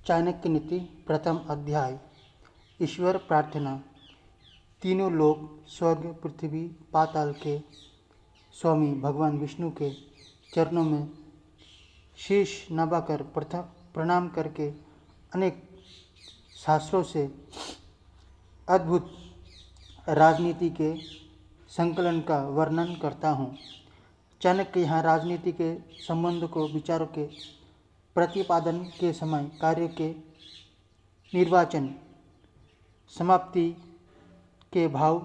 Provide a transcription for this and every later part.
चाणक्य नीति प्रथम अध्याय। ईश्वर प्रार्थना। तीनों लोक स्वर्ग पृथ्वी पाताल के स्वामी भगवान विष्णु के चरणों में शीश नवाकर प्रणाम करके अनेक शास्त्रों से अद्भुत राजनीति के संकलन का वर्णन करता हूँ। चाणक्य यहाँ राजनीति के संबंध को विचारों के प्रतिपादन के समय कार्य के निर्वाचन समाप्ति के भाव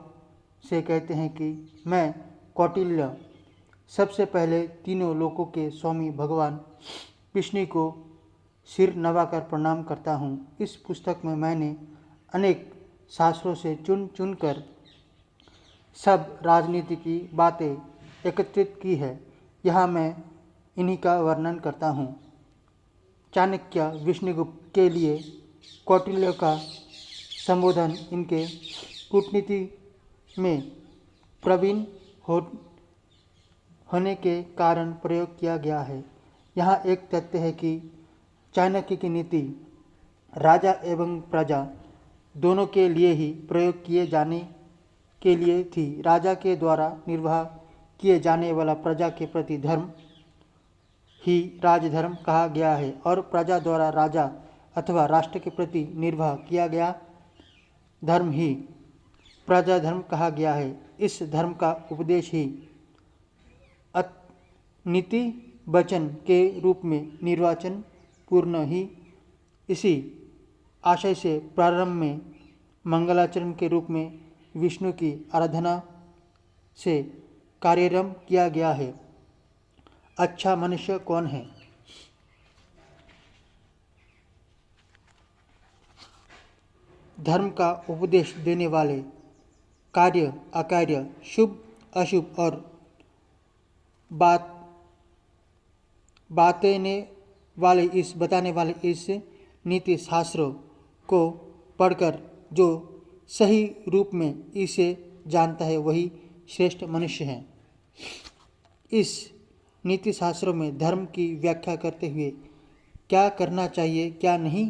से कहते हैं कि मैं कौटिल्य सबसे पहले तीनों लोकों के स्वामी भगवान विष्णु को सिर नवाकर प्रणाम करता हूँ। इस पुस्तक में मैंने अनेक शास्त्रों से चुन चुनकर सब राजनीति की बातें एकत्रित की है। यहाँ मैं इन्हीं का वर्णन करता हूँ। चाणक्य विष्णुगुप्त के लिए कौटिल्य का संबोधन इनके कूटनीति में प्रवीण होने के कारण प्रयोग किया गया है। यहाँ एक तथ्य है कि चाणक्य की नीति राजा एवं प्रजा दोनों के लिए ही प्रयोग किए जाने के लिए थी। राजा के द्वारा निर्वाह किए जाने वाला प्रजा के प्रति धर्म ही राजधर्म कहा गया है और प्रजा द्वारा राजा अथवा राष्ट्र के प्रति निर्वाह किया गया धर्म ही प्रजा धर्म कहा गया है। इस धर्म का उपदेश ही नीति वचन के रूप में निर्वाचन पूर्ण ही इसी आशय से प्रारंभ में मंगलाचरण के रूप में विष्णु की आराधना से कार्यरत किया गया है। अच्छा मनुष्य कौन है? धर्म का उपदेश देने वाले, कार्य अकार्य, शुभ अशुभ और बताने वाले इस नीति शास्त्रों को पढ़कर जो सही रूप में इसे जानता है वही श्रेष्ठ मनुष्य है। इस नीति शास्त्रों में धर्म की व्याख्या करते हुए क्या करना चाहिए, क्या नहीं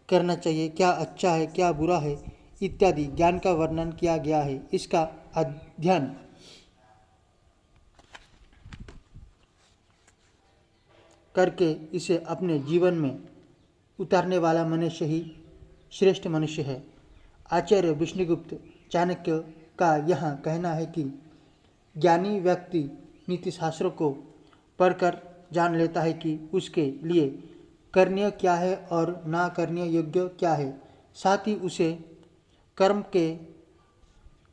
करना चाहिए, क्या अच्छा है, क्या बुरा है इत्यादि ज्ञान का वर्णन किया गया है। इसका अध्ययन करके इसे अपने जीवन में उतारने वाला मनुष्य ही श्रेष्ठ मनुष्य है। आचार्य विष्णुगुप्त चाणक्य का यह कहना है कि ज्ञानी व्यक्ति नीति शास्त्रों को पढ़कर जान लेता है कि उसके लिए करनीय क्या है और ना करनीय योग्य क्या है। साथ ही उसे कर्म के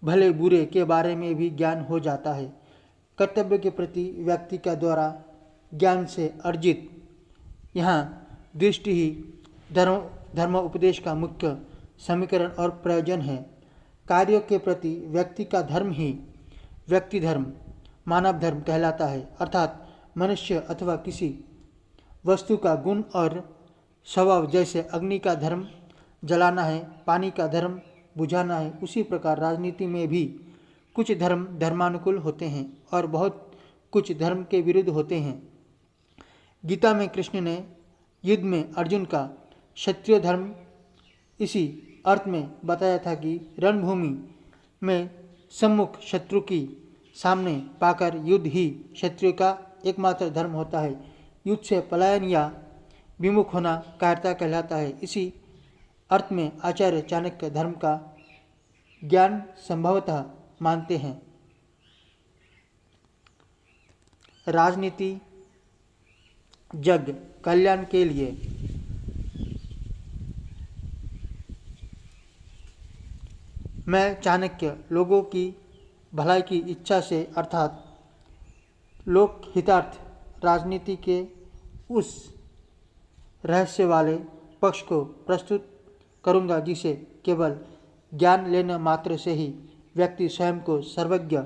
भले बुरे के बारे में भी ज्ञान हो जाता है। कर्तव्य के प्रति व्यक्ति का द्वारा ज्ञान से अर्जित यहाँ दृष्टि ही धर्म उपदेश का मुख्य समीकरण और प्रयोजन है। कार्यों के प्रति व्यक्ति का धर्म ही व्यक्ति धर्म, मानव धर्म कहलाता है। अर्थात मनुष्य अथवा किसी वस्तु का गुण और स्वभाव जैसे अग्नि का धर्म जलाना है, पानी का धर्म बुझाना है, उसी प्रकार राजनीति में भी कुछ धर्म धर्मानुकूल होते हैं और बहुत कुछ धर्म के विरुद्ध होते हैं। गीता में कृष्ण ने युद्ध में अर्जुन का क्षत्रिय धर्म इसी अर्थ में बताया था कि रणभूमि में सम्मुख शत्रु की सामने पाकर युद्ध ही क्षत्रिय का एकमात्र धर्म होता है। युद्ध से पलायन या विमुख होना कायरता कहलाता है। इसी अर्थ में आचार्य चाणक्य धर्म का ज्ञान संभवतः मानते हैं। राजनीति जग कल्याण के लिए मैं चाणक्य लोगों की भलाई की इच्छा से अर्थात लोक हितार्थ राजनीति के उस रहस्य वाले पक्ष को प्रस्तुत करूँगा जिसे केवल ज्ञान लेने मात्र से ही व्यक्ति स्वयं को सर्वज्ञ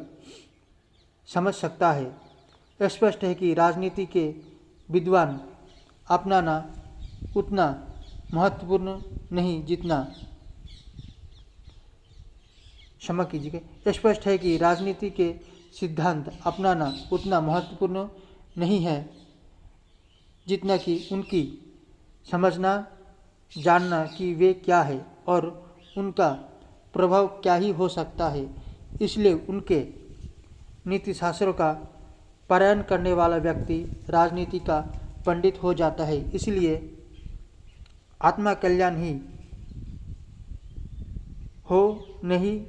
समझ सकता है। स्पष्ट है कि राजनीति के विद्वान अपनाना उतना महत्वपूर्ण नहीं जितना स्पष्ट है कि राजनीति के सिद्धांत अपनाना उतना महत्वपूर्ण नहीं है जितना कि उनकी समझना जानना कि वे क्या है और उनका प्रभाव क्या ही हो सकता है। इसलिए उनके नीति शास्त्रों का पारायण करने वाला व्यक्ति राजनीति का पंडित हो जाता है। इसलिए आत्मा कल्याण ही हो नहीं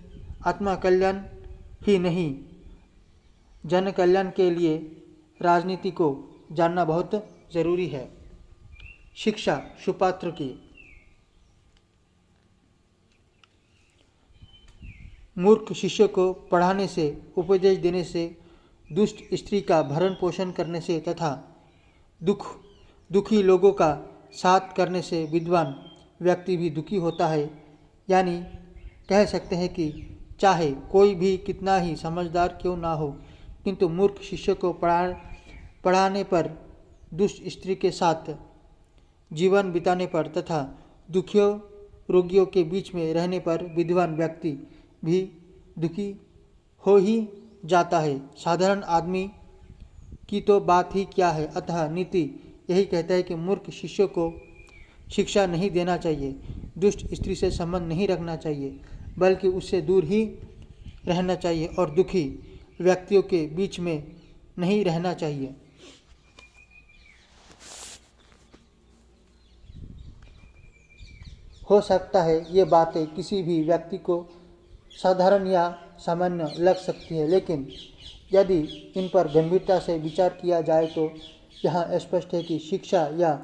आत्मा कल्याण ही नहीं, जन कल्याण के लिए राजनीति को जानना बहुत जरूरी है। शिक्षा सुपात्र की। मूर्ख शिष्य को पढ़ाने से, उपदेश देने से, दुष्ट स्त्री का भरण पोषण करने से तथा दुखी लोगों का साथ करने से विद्वान व्यक्ति भी दुखी होता है। यानी कह सकते हैं कि चाहे कोई भी कितना ही समझदार क्यों ना हो, किंतु मूर्ख शिष्य को पढ़ाने पर, दुष्ट स्त्री के साथ जीवन बिताने पर तथा दुखियों रोगियों के बीच में रहने पर विद्वान व्यक्ति भी दुखी हो ही जाता है। साधारण आदमी की तो बात ही क्या है। अतः नीति यही कहता है कि मूर्ख शिष्य को शिक्षा नहीं देना चाहिए, दुष्ट स्त्री से संबंध नहीं रखना चाहिए, बल्कि उससे दूर ही रहना चाहिए और दुखी व्यक्तियों के बीच में नहीं रहना चाहिए। हो सकता है ये बातें किसी भी व्यक्ति को साधारण या सामान्य लग सकती है, लेकिन यदि इन पर गंभीरता से विचार किया जाए तो यहाँ स्पष्ट है कि शिक्षा या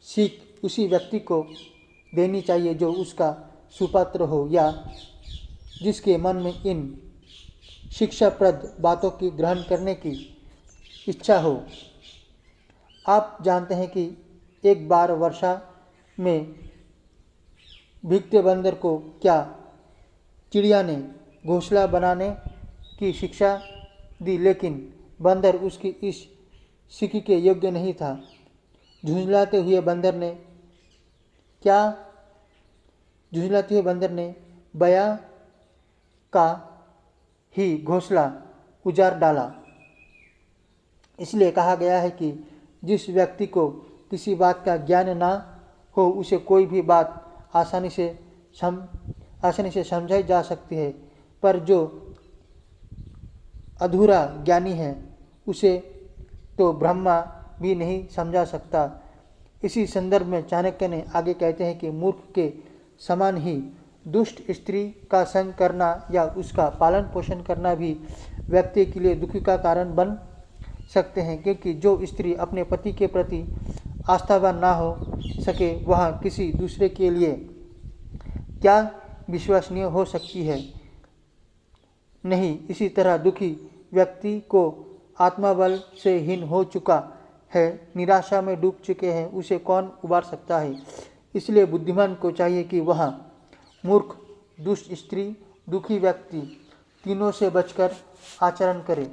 सीख उसी व्यक्ति को देनी चाहिए जो उसका सुपात्र हो या जिसके मन में इन शिक्षाप्रद बातों की ग्रहण करने की इच्छा हो। आप जानते हैं कि एक बार वर्षा में भीगते बंदर को क्या चिड़िया ने घोंसला बनाने की शिक्षा दी, लेकिन बंदर उसकी इस सीख के योग्य नहीं था। झुंझलाते हुए बंदर ने बया का ही घोंसला उजाड़ डाला। इसलिए कहा गया है कि जिस व्यक्ति को किसी बात का ज्ञान ना हो उसे कोई भी बात आसानी से समझाई जा सकती है, पर जो अधूरा ज्ञानी है उसे तो ब्रह्मा भी नहीं समझा सकता। इसी संदर्भ में चाणक्य ने आगे कहते हैं कि मूर्ख के समान ही दुष्ट स्त्री का संग करना या उसका पालन पोषण करना भी व्यक्ति के लिए दुखी का कारण बन सकते हैं, क्योंकि जो स्त्री अपने पति के प्रति आस्थावान ना हो सके वह किसी दूसरे के लिए क्या विश्वसनीय हो सकती है। नहीं, इसी तरह दुखी व्यक्ति को आत्मबल से हीन हो चुका है, निराशा में डूब चुके हैं, उसे कौन उबार सकता है। इसलिए बुद्धिमान को चाहिए कि वह मूर्ख, दुष्ट स्त्री, दुखी व्यक्ति तीनों से बचकर आचरण करे।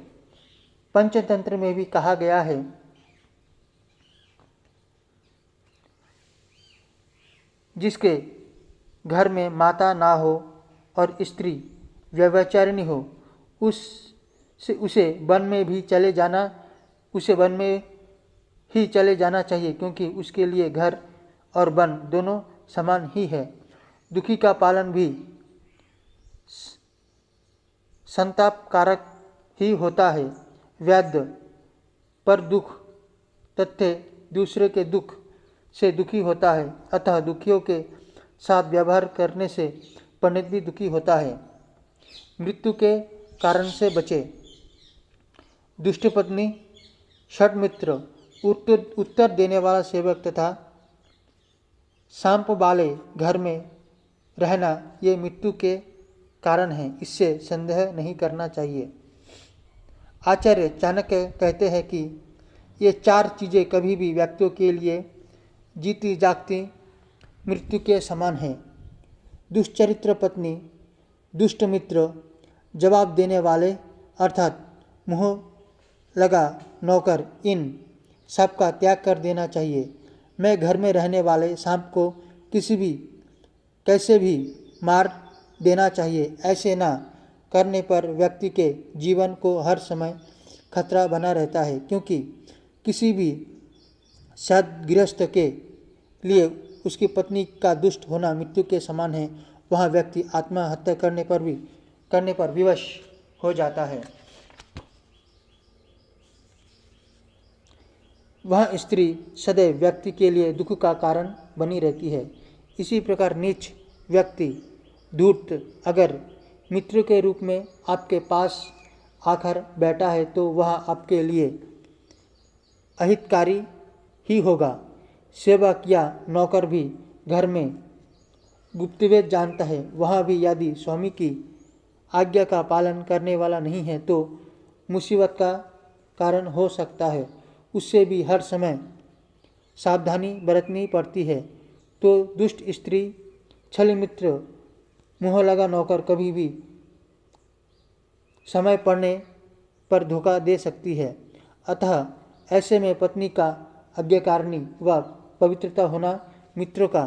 पंचतंत्र में भी कहा गया है, जिसके घर में माता ना हो और स्त्री व्यभिचारिणी हो उसे वन में ही चले जाना चाहिए, क्योंकि उसके लिए घर और वन दोनों समान ही है। दुखी का पालन भी संतापकारक ही होता है। वैद्य पर दुख तथ्य दूसरे के दुख से दुखी होता है, अतः दुखियों के साथ व्यवहार करने से पंडित भी दुखी होता है। मृत्यु के कारण से बचे। दुष्ट पत्नी, षट मित्र, उत्तर देने वाला सेवक तथा सांप वाले घर में रहना ये मृत्यु के कारण है, इससे संदेह नहीं करना चाहिए। आचार्य चाणक्य कहते हैं कि ये चार चीज़ें कभी भी व्यक्तियों के लिए जीती जागती मृत्यु के समान है। दुष्चरित्र पत्नी, दुष्ट मित्र, जवाब देने वाले अर्थात मुँह लगा नौकर, इन सब का त्याग कर देना चाहिए। मैं घर में रहने वाले सांप को कैसे भी मार देना चाहिए। ऐसे ना करने पर व्यक्ति के जीवन को हर समय खतरा बना रहता है, क्योंकि किसी भी सद्गृहस्थ के लिए उसकी पत्नी का दुष्ट होना मृत्यु के समान है, वह व्यक्ति आत्महत्या करने पर विवश हो जाता है। वह स्त्री सदैव व्यक्ति के लिए दुख का कारण बनी रहती है। इसी प्रकार नीच व्यक्ति धूर्त अगर मित्र के रूप में आपके पास आकर बैठा है तो वह आपके लिए अहितकारी ही होगा। सेवक या नौकर भी घर में गुप्तवेद जानता है, वह भी यदि स्वामी की आज्ञा का पालन करने वाला नहीं है तो मुसीबत का कारण हो सकता है। उससे भी हर समय सावधानी बरतनी पड़ती है। तो दुष्ट स्त्री, छल मित्र, मुँह लगा नौकर कभी भी समय पड़ने पर धोखा दे सकती है। अतः ऐसे में पत्नी का आज्ञाकारिणी व पवित्रता होना मित्रों का